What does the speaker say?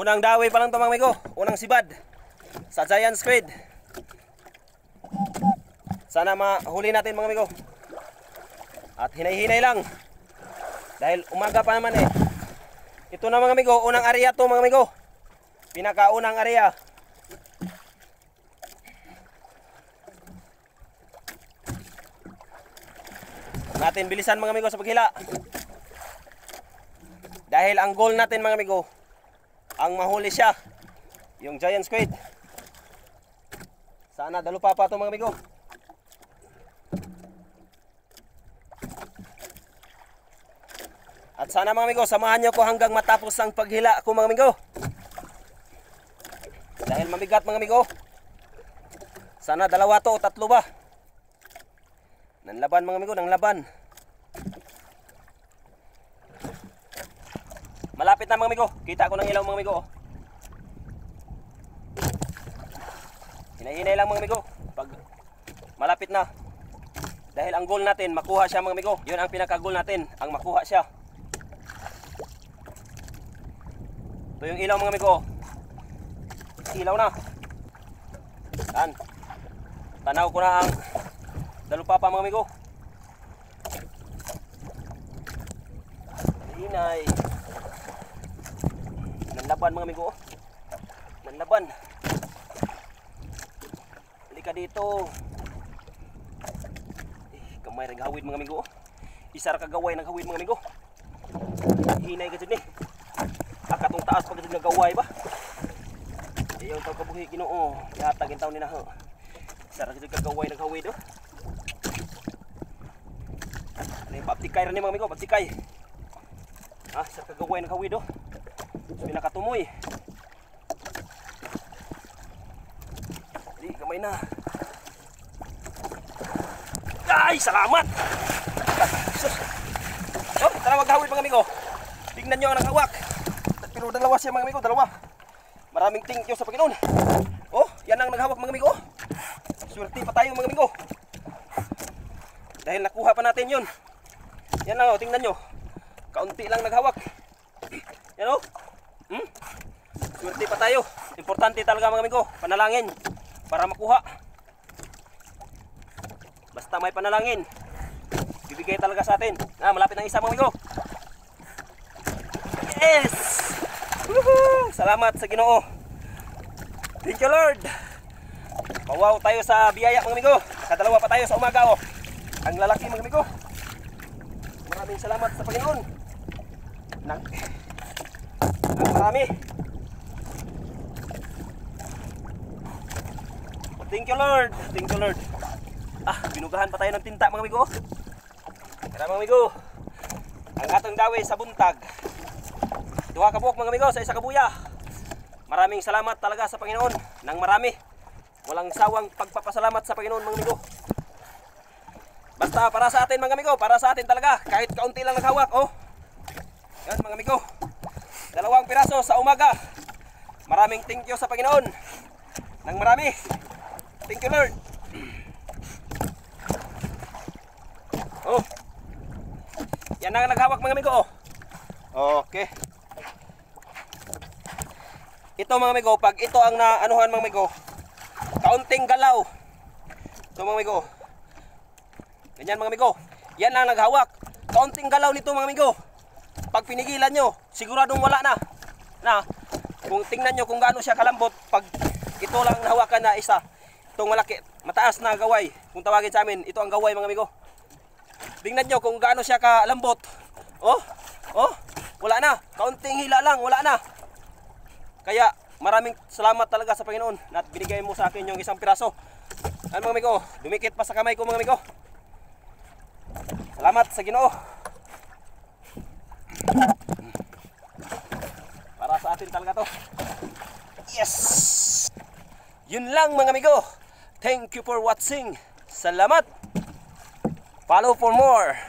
Unang dawi pa lang to mga amigo. Unang sibad sa giant squid. Sana mahuli natin mga amigo. At hinay-hinay lang. Dahil umaga pa naman eh. Ito na mga amigo, unang area to mga amigo. Pinakaunang area. Natin bilisan mga amigo sa paghila. Dahil ang goal natin mga amigo, ang mahuli siya, yung giant squid. Sana dalupa pa ito mga amigo. At sana mga amigo, samahan nyo ko hanggang matapos ang paghila ko mga amigo. Dahil mabigat mga amigo. Sana dalawa to o tatlo ba. Nang laban mga amigo, nang laban. Malapit na mga amigo. Kita ko ng ilaw mga amigo. Hinay-hinay lang mga amigo. Pag malapit na. Dahil ang goal natin, makuha siya mga amigo. Yun ang pinaka-goal natin, ang makuha siya. Ito yung ilaw mga amigo. Ilaw na. Yan. Tanaw ko na ang dalupa pa mga amigo. Hinay. Nanlaban mga amigo. Nanlaban. Halika dito. Kamay naghawid mga amigo. Isa ra kagaway naghawid mga amigo. Hinay ka dyan eh. Akatong taas pag dyan nagaway ba? Ayaw tao kabuhi Ginoo. Ihatagin taon ni na ho. Isa ra dyan kagaway naghawid oh. Ano yung paptikay rin mga amigo, paptikay. Ah, isa kagaway naghawid oh. Pinakatumoy. Di, kamay na. Ay, salamat! Oh, tara maghawid mga amigo. Tingnan nyo ang naghawak. Pero dalawa siya mga amigo, dalawa. Maraming thank you sa Panginoon. Oh, yan ang naghawak mga amigo. Swerte pa tayo mga amigo. Dahil nakuha pa natin yun. Yan lang oh, tingnan nyo. Kaunti lang naghawak. Yan oh. Swerte pa tayo. Importante talaga mga amigo, panalangin para makuha. Basta may panalangin, bibigay talaga sa atin. Ah, malapit ng isa mga amigo. Yes! Woohoo! Salamat sa Ginoo. Thank you Lord. Pawaw tayo sa biyaya mga amigo. Kadalawa pa tayo sa umaga oh. Ang lalaki mga amigo. Maraming salamat sa Panginoon. Nang marami. Thank you Lord. Thank you Lord. Ah, binugahan pa tayo ng tinta mga amigo. Kaya mga amigo, ang atong dawi sa buntag. Duha ka buok mga amigo sa isa ka buya. Maraming salamat talaga sa Panginoon. Nang marami. Walang sawang pagpapasalamat sa Panginoon mga amigo. Basta para sa atin mga amigo, para sa atin talaga. Kahit kaunti lang naghawak oh. Yan mga amigo. 2 piraso sa umaga. Maraming thank you sa Panginoon. Nang marami. Thank you Lord. Oh. Yan ang naghawak mga amigo oh. Okay. Ito mga amigo, pag ito ang naanuhan mga amigo, kaunting galaw. Ito mga amigo. Ganyan mga amigo. Yan ang naghawak. Kaunting galaw nito mga amigo. Pag pinigilan nyo, siguradong wala na. Na, kung tingnan nyo kung gaano siya kalambot, pag ito lang nahawakan na isa, itong malaki, mataas na gaway, kung tawagin sa amin, ito ang gaway mga amigo. Tingnan nyo kung gaano siya kalambot. Oh, oh, wala na. Kaunting hila lang, wala na. Kaya maraming salamat talaga sa Panginoon na binigay mo sa akin yung isang piraso. Ano mga amigo, dumikit pa sa kamay ko mga amigo. Salamat sa Ginoo. Para sa atin talaga to. Yes! Yun lang mga amigo. Thank you for watching. Salamat. Follow for more.